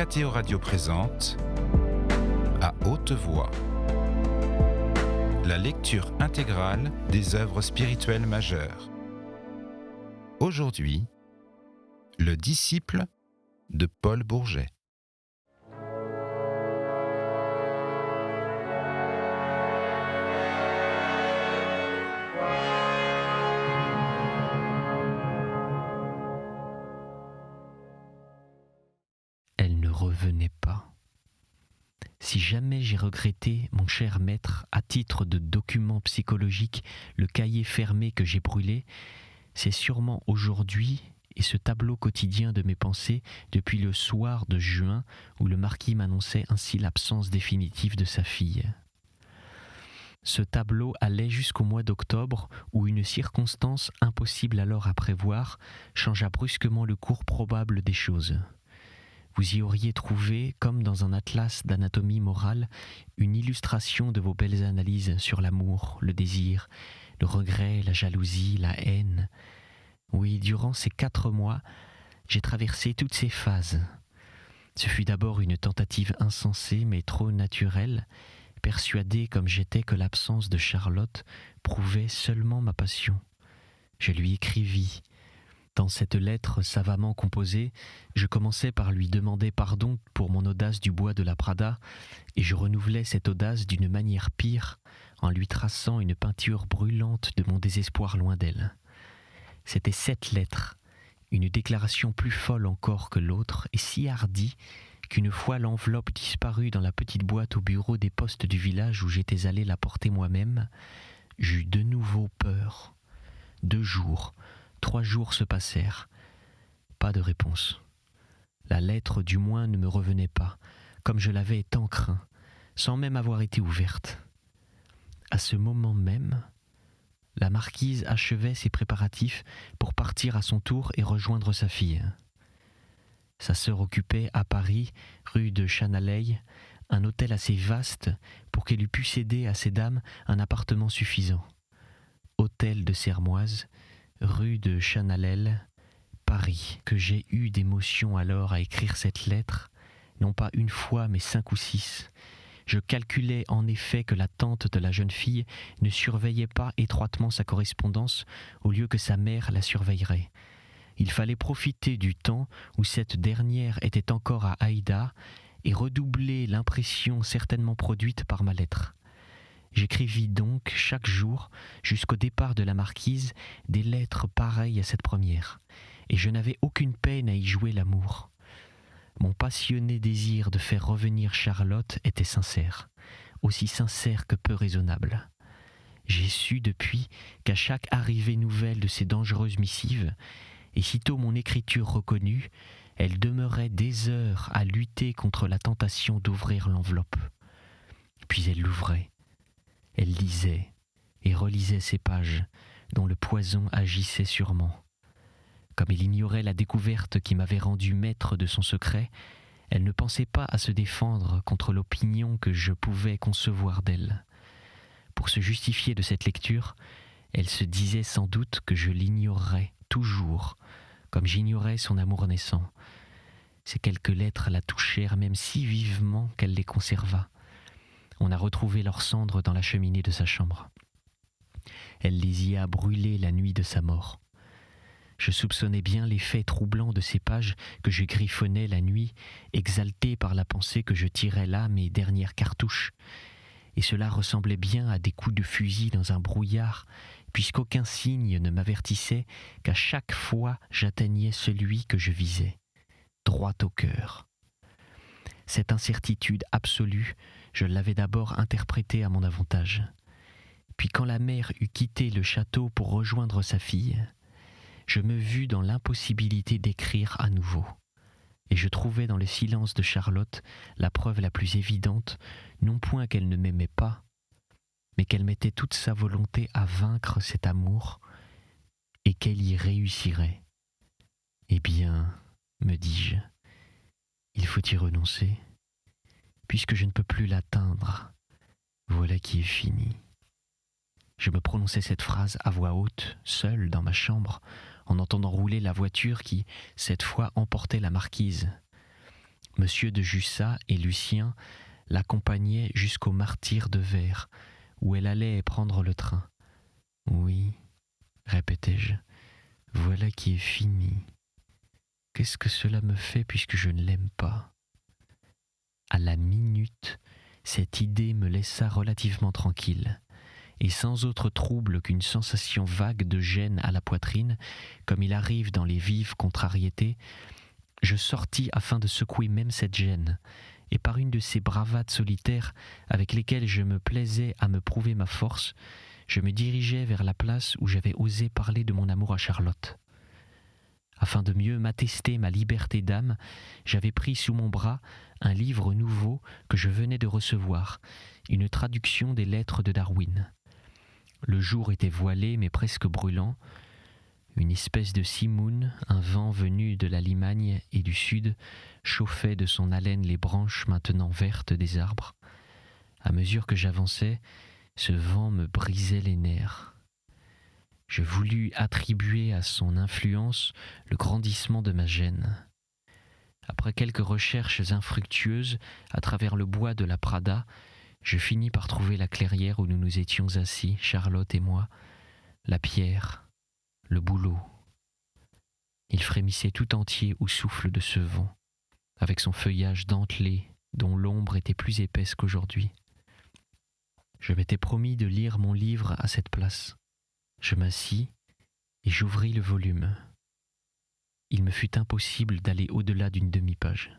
Mathéo Radio présente À haute voix la lecture intégrale des œuvres spirituelles majeures. Aujourd'hui, le disciple de Paul Bourget. Elle ne revenait pas. Si jamais j'ai regretté, mon cher maître, à titre de document psychologique, le cahier fermé que j'ai brûlé, c'est sûrement aujourd'hui et ce tableau quotidien de mes pensées depuis le soir de juin où le marquis m'annonçait ainsi l'absence définitive de sa fille. Ce tableau allait jusqu'au mois d'octobre où une circonstance impossible alors à prévoir changea brusquement le cours probable des choses. Vous y auriez trouvé, comme dans un atlas d'anatomie morale, une illustration de vos belles analyses sur l'amour, le désir, le regret, la jalousie, la haine. Oui, durant ces 4 mois, j'ai traversé toutes ces phases. Ce fut d'abord une tentative insensée mais trop naturelle, persuadé comme j'étais que l'absence de Charlotte prouvait seulement ma passion. Je lui écrivis. Dans cette lettre savamment composée, je commençais par lui demander pardon pour mon audace du bois de la Prada, et je renouvelais cette audace d'une manière pire, en lui traçant une peinture brûlante de mon désespoir loin d'elle. C'était cette lettre, une déclaration plus folle encore que l'autre, et si hardie, qu'une fois l'enveloppe disparue dans la petite boîte au bureau des postes du village où j'étais allé la porter moi-même, j'eus de nouveau peur. 2 jours, 3 jours se passèrent. Pas de réponse. La lettre, du moins, ne me revenait pas, comme je l'avais tant craint, sans même avoir été ouverte. À ce moment même, la marquise achevait ses préparatifs pour partir à son tour et rejoindre sa fille. Sa sœur occupait à Paris, rue de Chanaleille, un hôtel assez vaste pour qu'elle eût pu céder à ces dames un appartement suffisant. Hôtel de Sermoise, rue de Chanaleille, Paris, que j'ai eu d'émotion alors à écrire cette lettre, non pas une fois mais 5 ou 6. Je calculais en effet que la tante de la jeune fille ne surveillait pas étroitement sa correspondance au lieu que sa mère la surveillerait. Il fallait profiter du temps où cette dernière était encore à Haïda et redoubler l'impression certainement produite par ma lettre. J'écrivis donc chaque jour, jusqu'au départ de la marquise, des lettres pareilles à cette première, et je n'avais aucune peine à y jouer l'amour. Mon passionné désir de faire revenir Charlotte était sincère, aussi sincère que peu raisonnable. J'ai su depuis qu'à chaque arrivée nouvelle de ces dangereuses missives, et sitôt mon écriture reconnue, elle demeurait des heures à lutter contre la tentation d'ouvrir l'enveloppe. Puis elle l'ouvrait. Elle lisait et relisait ces pages dont le poison agissait sûrement. Comme elle ignorait la découverte qui m'avait rendu maître de son secret, elle ne pensait pas à se défendre contre l'opinion que je pouvais concevoir d'elle. Pour se justifier de cette lecture, elle se disait sans doute que je l'ignorerais toujours, comme j'ignorais son amour naissant. Ces quelques lettres la touchèrent même si vivement qu'elle les conserva. On a retrouvé leurs cendres dans la cheminée de sa chambre. Elle les y a brûlées la nuit de sa mort. Je soupçonnais bien l'effet troublant de ces pages que je griffonnais la nuit, exalté par la pensée que je tirais là mes dernières cartouches. Et cela ressemblait bien à des coups de fusil dans un brouillard, puisqu'aucun signe ne m'avertissait qu'à chaque fois j'atteignais celui que je visais, droit au cœur. Cette incertitude absolue, je l'avais d'abord interprétée à mon avantage. Puis quand la mère eut quitté le château pour rejoindre sa fille, je me vis dans l'impossibilité d'écrire à nouveau. Et je trouvais dans le silence de Charlotte la preuve la plus évidente, non point qu'elle ne m'aimait pas, mais qu'elle mettait toute sa volonté à vaincre cet amour et qu'elle y réussirait. Eh bien, me dis-je, il faut y renoncer. Puisque je ne peux plus l'atteindre, voilà qui est fini. Je me prononçais cette phrase à voix haute, seul dans ma chambre, en entendant rouler la voiture qui, cette fois, emportait la marquise. Monsieur de Jussat et Lucien l'accompagnaient jusqu'au Martyr de Verre, où elle allait prendre le train. Oui, répétai-je, voilà qui est fini. Qu'est-ce que cela me fait puisque je ne l'aime pas ? À la minute, cette idée me laissa relativement tranquille, et sans autre trouble qu'une sensation vague de gêne à la poitrine, comme il arrive dans les vives contrariétés, je sortis afin de secouer même cette gêne, et par une de ces bravades solitaires avec lesquelles je me plaisais à me prouver ma force, je me dirigeai vers la place où j'avais osé parler de mon amour à Charlotte. Afin de mieux m'attester ma liberté d'âme, j'avais pris sous mon bras un livre nouveau que je venais de recevoir, une traduction des lettres de Darwin. Le jour était voilé mais presque brûlant. Une espèce de simoun, un vent venu de la Limagne et du sud, chauffait de son haleine les branches maintenant vertes des arbres. À mesure que j'avançais, ce vent me brisait les nerfs. Je voulus attribuer à son influence le grandissement de ma gêne. Après quelques recherches infructueuses à travers le bois de la Prada, je finis par trouver la clairière où nous nous étions assis, Charlotte et moi, la pierre, le bouleau. Il frémissait tout entier au souffle de ce vent, avec son feuillage dentelé dont l'ombre était plus épaisse qu'aujourd'hui. Je m'étais promis de lire mon livre à cette place. Je m'assis et j'ouvris le volume. Il me fut impossible d'aller au-delà d'une demi-page.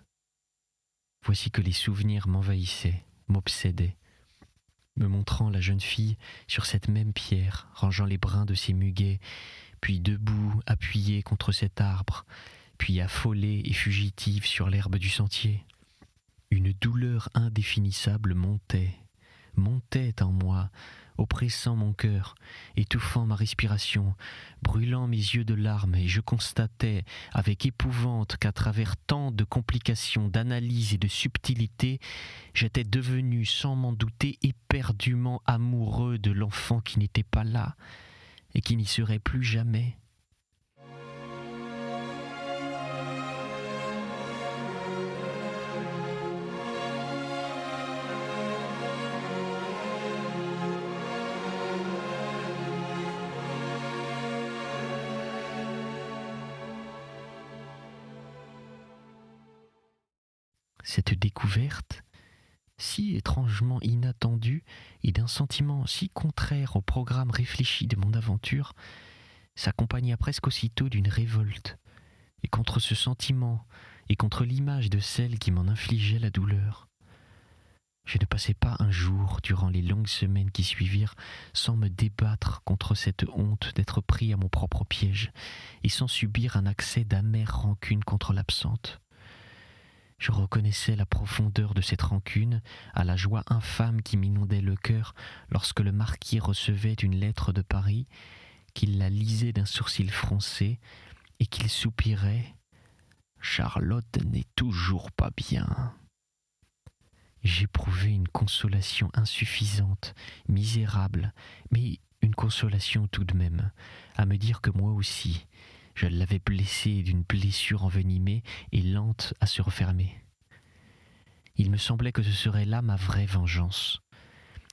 Voici que les souvenirs m'envahissaient, m'obsédaient, me montrant la jeune fille sur cette même pierre, rangeant les brins de ses muguets, puis debout, appuyée contre cet arbre, puis affolée et fugitive sur l'herbe du sentier. Une douleur indéfinissable montait en moi, oppressant mon cœur, étouffant ma respiration, brûlant mes yeux de larmes, et je constatais avec épouvante qu'à travers tant de complications, d'analyse et de subtilité, j'étais devenu, sans m'en douter, éperdument amoureux de l'enfant qui n'était pas là et qui n'y serait plus jamais. Cette découverte, si étrangement inattendue et d'un sentiment si contraire au programme réfléchi de mon aventure, s'accompagna presque aussitôt d'une révolte, et contre ce sentiment et contre l'image de celle qui m'en infligeait la douleur. Je ne passai pas un jour durant les longues semaines qui suivirent sans me débattre contre cette honte d'être pris à mon propre piège et sans subir un accès d'amère rancune contre l'absente. Je reconnaissais la profondeur de cette rancune à la joie infâme qui m'inondait le cœur lorsque le marquis recevait une lettre de Paris, qu'il la lisait d'un sourcil froncé et qu'il soupirait « Charlotte n'est toujours pas bien ». J'éprouvais une consolation insuffisante, misérable, mais une consolation tout de même, à me dire que moi aussi, je l'avais blessée d'une blessure envenimée et lente à se refermer. Il me semblait que ce serait là ma vraie vengeance.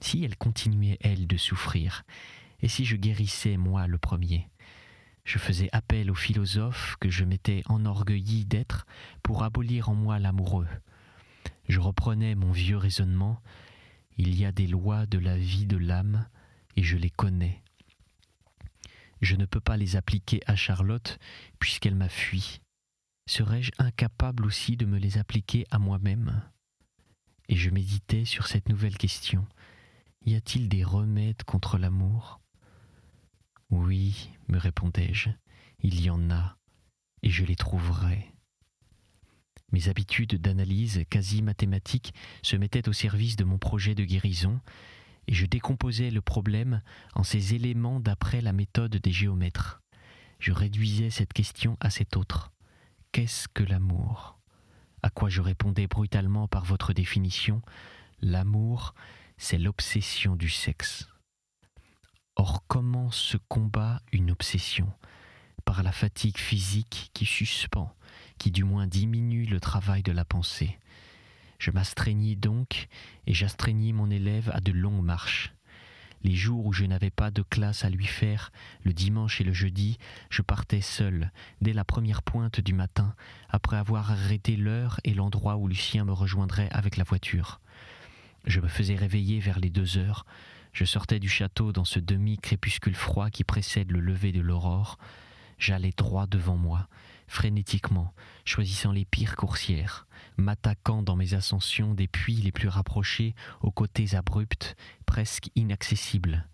Si elle continuait, elle, de souffrir, et si je guérissais, moi, le premier, je faisais appel au philosophe que je m'étais enorgueilli d'être pour abolir en moi l'amoureux. Je reprenais mon vieux raisonnement. Il y a des lois de la vie de l'âme, et je les connais. Je ne peux pas les appliquer à Charlotte puisqu'elle m'a fui. Serais-je incapable aussi de me les appliquer à moi-même ? Et je méditais sur cette nouvelle question. Y a-t-il des remèdes contre l'amour ? Oui, me répondais-je, il y en a, et je les trouverai. Mes habitudes d'analyse quasi mathématique se mettaient au service de mon projet de guérison, et je décomposais le problème en ses éléments d'après la méthode des géomètres. Je réduisais cette question à cette autre. Qu'est-ce que l'amour ? À quoi je répondais brutalement par votre définition, l'amour, c'est l'obsession du sexe. Or, comment se combat une obsession ? Par la fatigue physique qui suspend, qui du moins diminue le travail de la pensée. Je m'astreignis donc, et j'astreignis mon élève à de longues marches. Les jours où je n'avais pas de classe à lui faire, le dimanche et le jeudi, je partais seul, dès la première pointe du matin, après avoir arrêté l'heure et l'endroit où Lucien me rejoindrait avec la voiture. Je me faisais réveiller vers les 2 heures. Je sortais du château dans ce demi-crépuscule froid qui précède le lever de l'aurore. J'allais droit devant moi, frénétiquement, choisissant les pires coursières, m'attaquant dans mes ascensions des puits les plus rapprochés aux côtés abrupts, presque inaccessibles.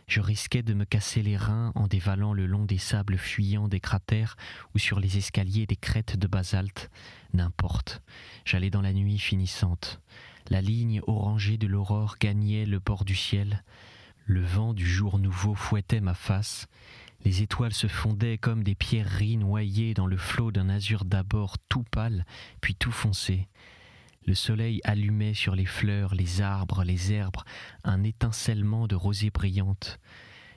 Je risquais de me casser les reins en dévalant le long des sables fuyants des cratères ou sur les escaliers des crêtes de basalte. N'importe, j'allais dans la nuit finissante. La ligne orangée de l'aurore gagnait le bord du ciel. Le vent du jour nouveau fouettait ma face. Les étoiles se fondaient comme des pierreries noyées dans le flot d'un azur d'abord tout pâle, puis tout foncé. Le soleil allumait sur les fleurs, les arbres, les herbes, un étincellement de rosée brillante.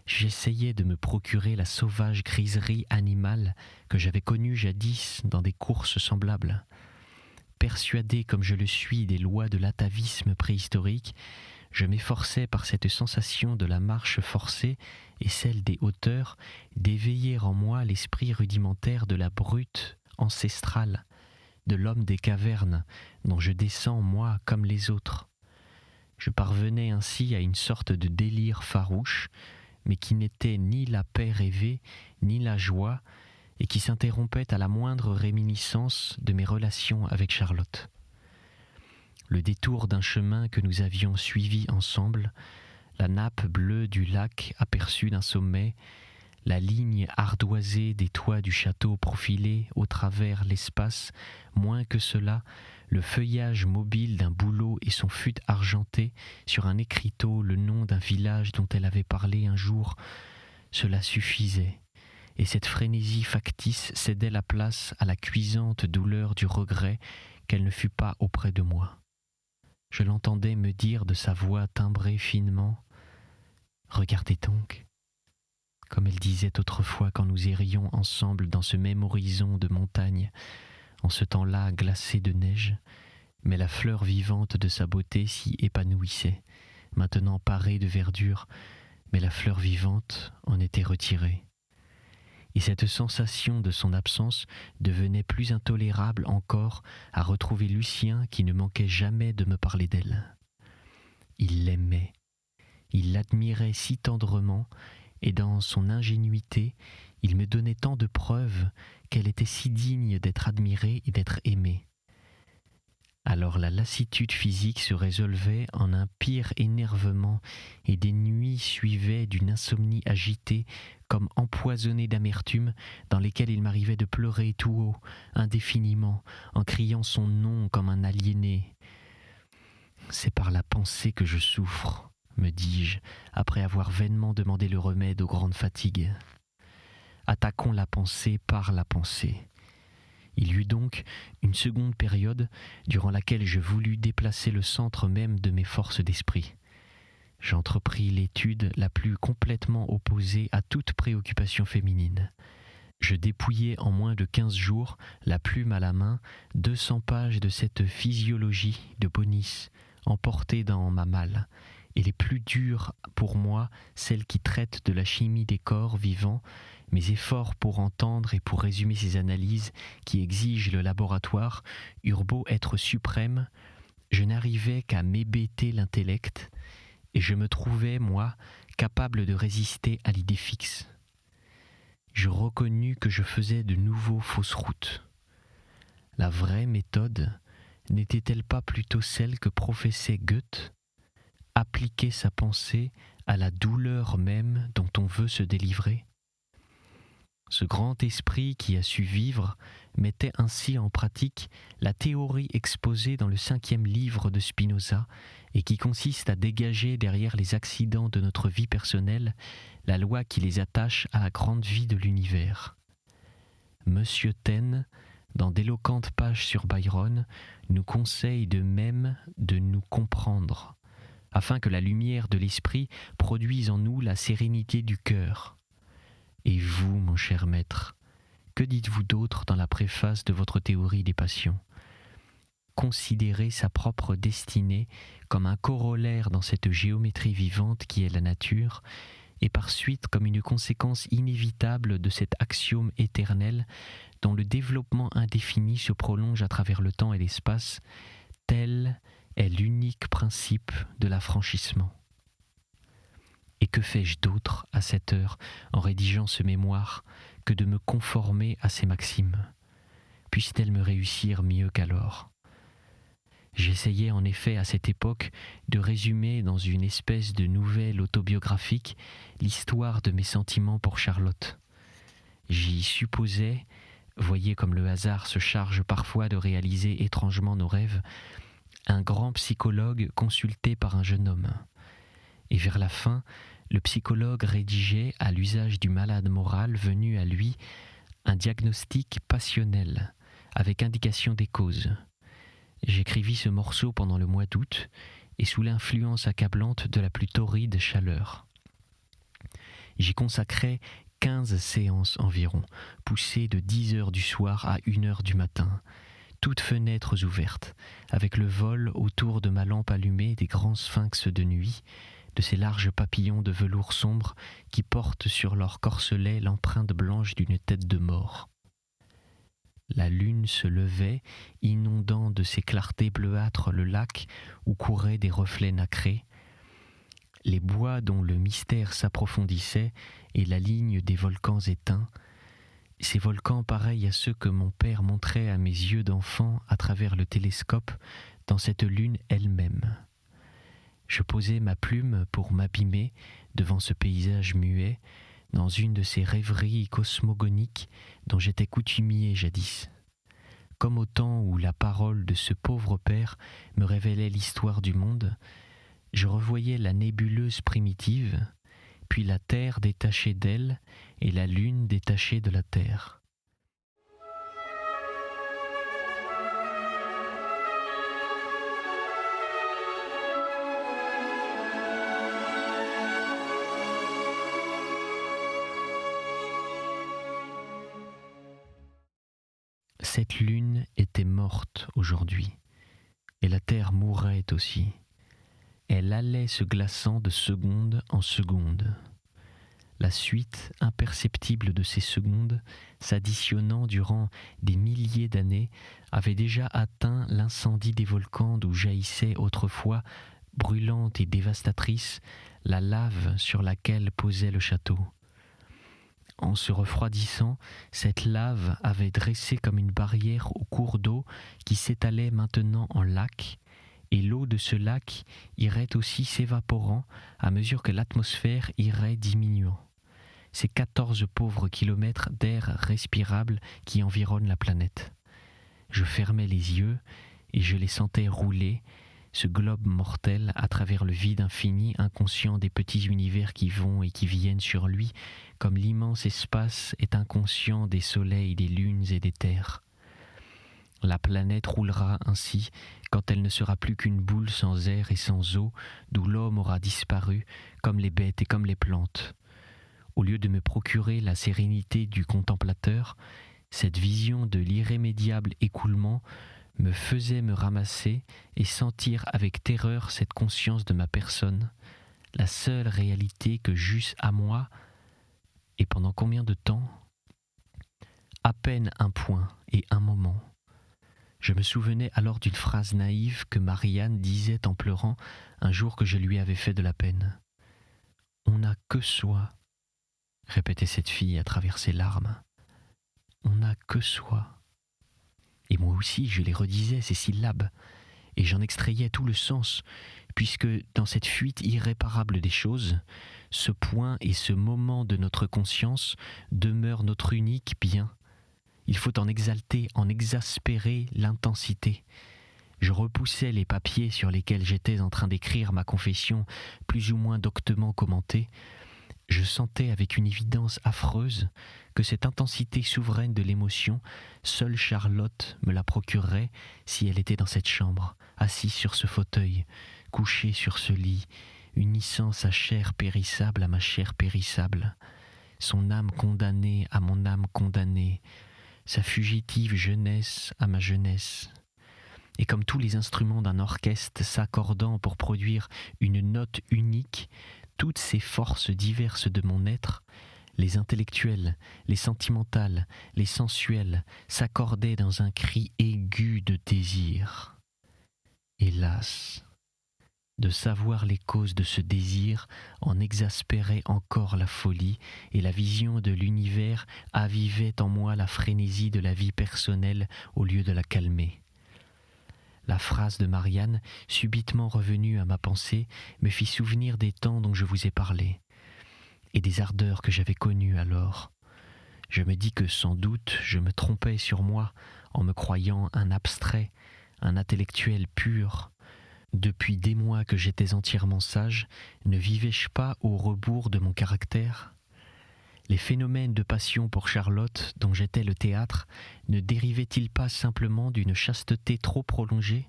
J'essayais de me procurer la sauvage griserie animale que j'avais connue jadis dans des courses semblables. Persuadé comme je le suis des lois de l'atavisme préhistorique, je m'efforçais par cette sensation de la marche forcée et celle des hauteurs d'éveiller en moi l'esprit rudimentaire de la brute ancestrale, de l'homme des cavernes dont je descends moi comme les autres. Je parvenais ainsi à une sorte de délire farouche, mais qui n'était ni la paix rêvée, ni la joie, et qui s'interrompait à la moindre réminiscence de mes relations avec Charlotte. Le détour d'un chemin que nous avions suivi ensemble, la nappe bleue du lac aperçue d'un sommet, la ligne ardoisée des toits du château profilés au travers l'espace, moins que cela, le feuillage mobile d'un bouleau et son fût argenté sur un écriteau le nom d'un village dont elle avait parlé un jour, cela suffisait. Et cette frénésie factice cédait la place à la cuisante douleur du regret qu'elle ne fût pas auprès de moi. Je l'entendais me dire de sa voix timbrée finement « Regardez donc !» comme elle disait autrefois quand nous errions ensemble dans ce même horizon de montagne, en ce temps-là glacé de neige, mais la fleur vivante de sa beauté s'y épanouissait, maintenant parée de verdure, mais la fleur vivante en était retirée. Et cette sensation de son absence devenait plus intolérable encore à retrouver Lucien qui ne manquait jamais de me parler d'elle. Il l'aimait, il l'admirait si tendrement, et dans son ingénuité, il me donnait tant de preuves qu'elle était si digne d'être admirée et d'être aimée. Alors la lassitude physique se résolvait en un pire énervement et des nuits suivaient d'une insomnie agitée comme empoisonnée d'amertume dans lesquelles il m'arrivait de pleurer tout haut, indéfiniment, en criant son nom comme un aliéné. « C'est par la pensée que je souffre », me dis-je, après avoir vainement demandé le remède aux grandes fatigues. Attaquons la pensée par la pensée. Il y eut donc une seconde période durant laquelle je voulus déplacer le centre même de mes forces d'esprit. J'entrepris l'étude la plus complètement opposée à toute préoccupation féminine. Je dépouillai en moins de 15 jours, la plume à la main, 200 pages de cette physiologie de Bonis, emportée dans ma malle, et les plus dures pour moi, celles qui traitent de la chimie des corps vivants, mes efforts pour entendre et pour résumer ces analyses qui exigent le laboratoire eurent beau être suprêmes, je n'arrivais qu'à m'hébéter l'intellect, et je me trouvais, moi, capable de résister à l'idée fixe. Je reconnus que je faisais de nouveau fausse route. La vraie méthode n'était-elle pas plutôt celle que professait Goethe ? Appliquer sa pensée à la douleur même dont on veut se délivrer. Ce grand esprit qui a su vivre mettait ainsi en pratique la théorie exposée dans le 5e livre de Spinoza et qui consiste à dégager derrière les accidents de notre vie personnelle la loi qui les attache à la grande vie de l'univers. Monsieur Taine, dans d'éloquentes pages sur Byron, nous conseille de même de nous comprendre, afin que la lumière de l'esprit produise en nous la sérénité du cœur. Et vous, mon cher maître, que dites-vous d'autre dans la préface de votre théorie des passions ? Considérer sa propre destinée comme un corollaire dans cette géométrie vivante qui est la nature, et par suite comme une conséquence inévitable de cet axiome éternel dont le développement indéfini se prolonge à travers le temps et l'espace, tel est l'unique principe de l'affranchissement. Et que fais-je d'autre à cette heure en rédigeant ce mémoire que de me conformer à ces maximes ? Puissent-elles me réussir mieux qu'alors ? J'essayais en effet à cette époque de résumer dans une espèce de nouvelle autobiographique l'histoire de mes sentiments pour Charlotte. J'y supposais, voyez comme le hasard se charge parfois de réaliser étrangement nos rêves, un grand psychologue consulté par un jeune homme. Et vers la fin, le psychologue rédigeait, à l'usage du malade moral venu à lui, un diagnostic passionnel, avec indication des causes. J'écrivis ce morceau pendant le mois d'août et sous l'influence accablante de la plus torride chaleur. J'y consacrai 15 séances environ, poussées de 10 heures du soir à 1 heure du matin, toutes fenêtres ouvertes, avec le vol autour de ma lampe allumée des grands sphinx de nuit, de ces larges papillons de velours sombre qui portent sur leur corselet l'empreinte blanche d'une tête de mort. La lune se levait, inondant de ses clartés bleuâtres le lac où couraient des reflets nacrés, les bois dont le mystère s'approfondissait et la ligne des volcans éteints, ces volcans pareils à ceux que mon père montrait à mes yeux d'enfant à travers le télescope dans cette lune elle-même. Je posai ma plume pour m'abîmer devant ce paysage muet, dans une de ces rêveries cosmogoniques dont j'étais coutumier jadis. Comme au temps où la parole de ce pauvre père me révélait l'histoire du monde, je revoyais la nébuleuse primitive, puis la terre détachée d'elle et la lune détachée de la terre. Cette lune était morte aujourd'hui, et la terre mourait aussi. Elle allait se glaçant de seconde en seconde. La suite imperceptible de ces secondes, s'additionnant durant des milliers d'années, avait déjà atteint l'incendie des volcans d'où jaillissait autrefois, brûlante et dévastatrice, la lave sur laquelle posait le château. En se refroidissant, cette lave avait dressé comme une barrière au cours d'eau qui s'étalait maintenant en lac, et l'eau de ce lac irait aussi s'évaporant à mesure que l'atmosphère irait diminuant. Ces 14 pauvres kilomètres d'air respirable qui environnent la planète. Je fermais les yeux et je les sentais rouler, ce globe mortel, à travers le vide infini, inconscient des petits univers qui vont et qui viennent sur lui, comme l'immense espace est inconscient des soleils, des lunes et des terres. La planète roulera ainsi quand elle ne sera plus qu'une boule sans air et sans eau, d'où l'homme aura disparu, comme les bêtes et comme les plantes. Au lieu de me procurer la sérénité du contemplateur, cette vision de l'irrémédiable écoulement me faisait me ramasser et sentir avec terreur cette conscience de ma personne, la seule réalité que j'eusse à moi, et pendant combien de temps ? À peine un point et un moment. Je me souvenais alors d'une phrase naïve que Marianne disait en pleurant un jour que je lui avais fait de la peine. « On n'a que soi », répétait cette fille à travers ses larmes. « On n'a que soi ». Et moi aussi, je les redisais, ces syllabes, et j'en extrayais tout le sens, puisque dans cette fuite irréparable des choses, ce point et ce moment de notre conscience demeurent notre unique bien. Il faut en exalter, en exaspérer l'intensité. Je repoussais les papiers sur lesquels j'étais en train d'écrire ma confession, plus ou moins doctement commentée. Je sentais avec une évidence affreuse que cette intensité souveraine de l'émotion, seule Charlotte me la procurerait si elle était dans cette chambre, assise sur ce fauteuil, couchée sur ce lit, unissant sa chair périssable à ma chair périssable, son âme condamnée à mon âme condamnée, sa fugitive jeunesse à ma jeunesse. Et comme tous les instruments d'un orchestre s'accordant pour produire une note unique, toutes ces forces diverses de mon être, les intellectuelles, les sentimentales, les sensuelles, s'accordaient dans un cri aigu de désir. Hélas, de savoir les causes de ce désir en exaspérait encore la folie, et la vision de l'univers avivait en moi la frénésie de la vie personnelle au lieu de la calmer. La phrase de Marianne, subitement revenue à ma pensée, me fit souvenir des temps dont je vous ai parlé, et des ardeurs que j'avais connues alors. Je me dis que sans doute je me trompais sur moi en me croyant un abstrait, un intellectuel pur. Depuis des mois que j'étais entièrement sage, ne vivais-je pas au rebours de mon caractère ? Les phénomènes de passion pour Charlotte, dont j'étais le théâtre, ne dérivaient-ils pas simplement d'une chasteté trop prolongée ?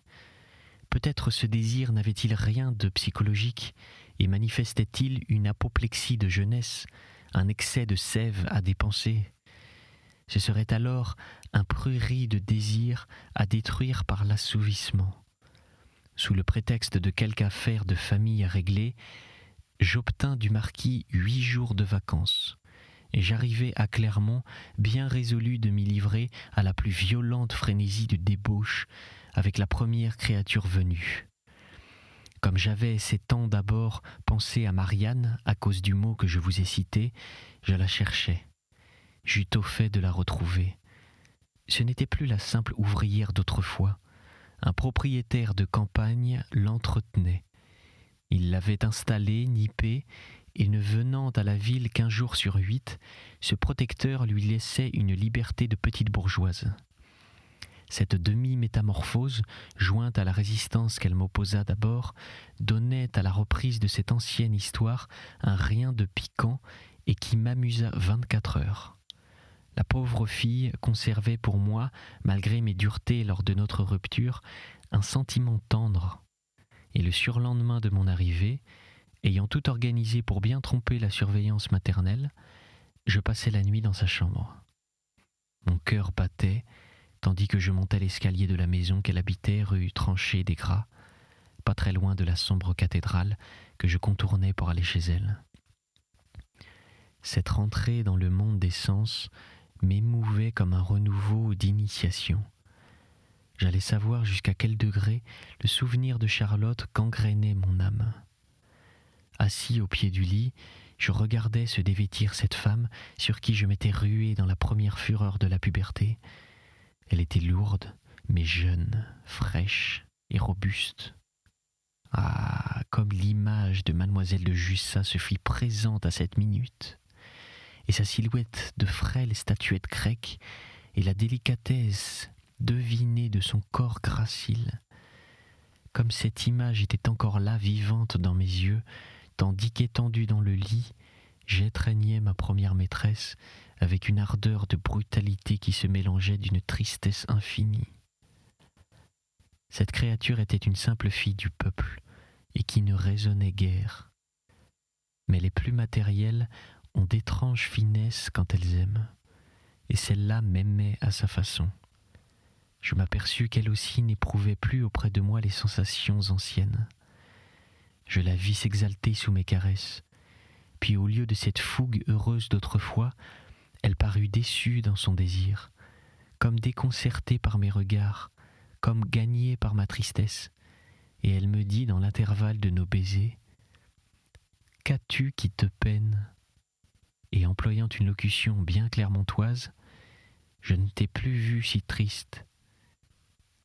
Peut-être ce désir n'avait-il rien de psychologique et manifestait-il une apoplexie de jeunesse, un excès de sève à dépenser ? Ce serait alors un prurit de désir à détruire par l'assouvissement. Sous le prétexte de quelque affaire de famille à régler, j'obtins du marquis 8 jours de vacances, et j'arrivai à Clermont bien résolu de m'y livrer à la plus violente frénésie de débauche avec la première créature venue. Comme j'avais ces temps d'abord pensé à Marianne à cause du mot que je vous ai cité, je la cherchais. J'eus tôt fait de la retrouver. Ce n'était plus la simple ouvrière d'autrefois. Un propriétaire de campagne l'entretenait. Il l'avait installée, nippée, et ne venant à la ville qu'1 jour sur 8, ce protecteur lui laissait une liberté de petite bourgeoise. Cette demi-métamorphose, jointe à la résistance qu'elle m'opposa d'abord, donnait à la reprise de cette ancienne histoire un rien de piquant et qui m'amusa 24 heures. La pauvre fille conservait pour moi, malgré mes duretés lors de notre rupture, un sentiment tendre. Et le surlendemain de mon arrivée, ayant tout organisé pour bien tromper la surveillance maternelle, je passai la nuit dans sa chambre. Mon cœur battait, tandis que je montais l'escalier de la maison qu'elle habitait rue Tranchée des Gras, pas très loin de la sombre cathédrale que je contournais pour aller chez elle. Cette rentrée dans le monde des sens m'émouvait comme un renouveau d'initiation. J'allais savoir jusqu'à quel degré le souvenir de Charlotte gangrénait mon âme. Assis au pied du lit, je regardais se dévêtir cette femme sur qui je m'étais rué dans la première fureur de la puberté. Elle était lourde, mais jeune, fraîche et robuste. Ah, comme l'image de mademoiselle de Jussat se fit présente à cette minute, et sa silhouette de frêle statuette grecque, et la délicatesse devinée de son corps gracile. Comme cette image était encore là, vivante dans mes yeux, tandis qu'étendue dans le lit, j'étreignais ma première maîtresse avec une ardeur de brutalité qui se mélangeait d'une tristesse infinie. Cette créature était une simple fille du peuple, et qui ne raisonnait guère. Mais les plus matérielles ont d'étranges finesses quand elles aiment, et celle-là m'aimait à sa façon. Je m'aperçus qu'elle aussi n'éprouvait plus auprès de moi les sensations anciennes. Je la vis s'exalter sous mes caresses, puis au lieu de cette fougue heureuse d'autrefois, elle parut déçue dans son désir, comme déconcertée par mes regards, comme gagnée par ma tristesse, et elle me dit dans l'intervalle de nos baisers « Qu'as-tu qui te peine ?» Et employant une locution bien clermontoise, « Je ne t'ai plus vu si triste. »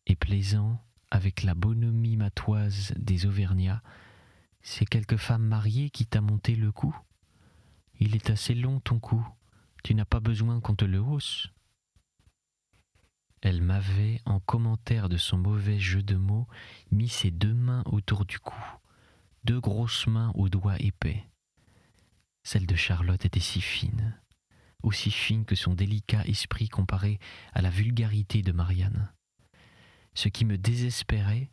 Et plaisant, avec la bonhomie matoise des Auvergnats, « C'est quelque femme mariée qui t'a monté le cou ? Il est assez long ton cou, tu n'as pas besoin qu'on te le hausse. » Elle m'avait, en commentaire de son mauvais jeu de mots, mis ses 2 mains autour du cou, 2 grosses mains aux doigts épais. Celle de Charlotte était si fine, aussi fine que son délicat esprit comparé à la vulgarité de Marianne. Ce qui me désespérait,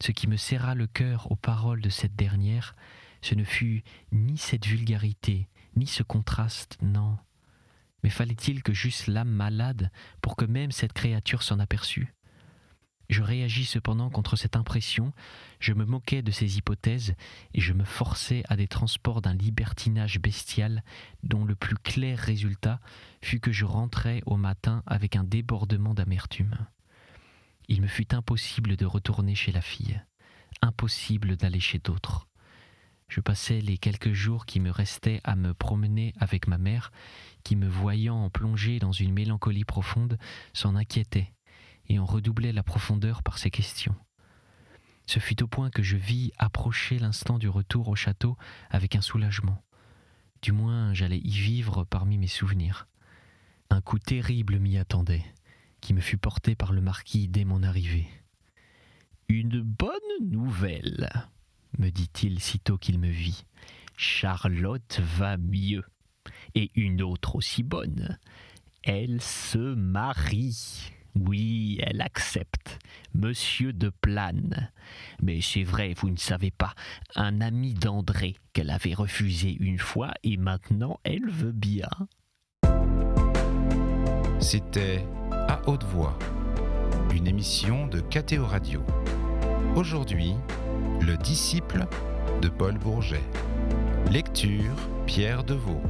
ce qui me serra le cœur aux paroles de cette dernière, ce ne fut ni cette vulgarité, ni ce contraste, non. Mais fallait-il que j'eusse l'âme malade pour que même cette créature s'en aperçût ? Je réagis cependant contre cette impression, je me moquais de ces hypothèses et je me forçais à des transports d'un libertinage bestial dont le plus clair résultat fut que je rentrais au matin avec un débordement d'amertume. Il me fut impossible de retourner chez la fille, impossible d'aller chez d'autres. Je passais les quelques jours qui me restaient à me promener avec ma mère, qui me voyant plongé dans une mélancolie profonde, s'en inquiétait et en redoublait la profondeur par ses questions. Ce fut au point que je vis approcher l'instant du retour au château avec un soulagement. Du moins, j'allais y vivre parmi mes souvenirs. Un coup terrible m'y attendait, qui me fut porté par le marquis dès mon arrivée. « Une bonne nouvelle !» me dit-il sitôt qu'il me vit. « Charlotte va mieux, et une autre aussi bonne. Elle se marie. Oui, elle accepte. Monsieur de Plane. Mais c'est vrai, vous ne savez pas, un ami d'André qu'elle avait refusé une fois et maintenant elle veut bien. » C'était À haute voix, une émission de KTO Radio. Aujourd'hui, Le disciple de Paul Bourget. Lecture, Pierre Deveau.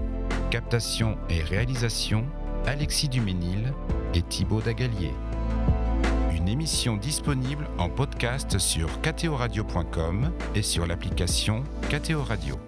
Captation et réalisation, Alexis Duménil et Thibaut Dagalier. Une émission disponible en podcast sur ktoradio.com et sur l'application KTO Radio.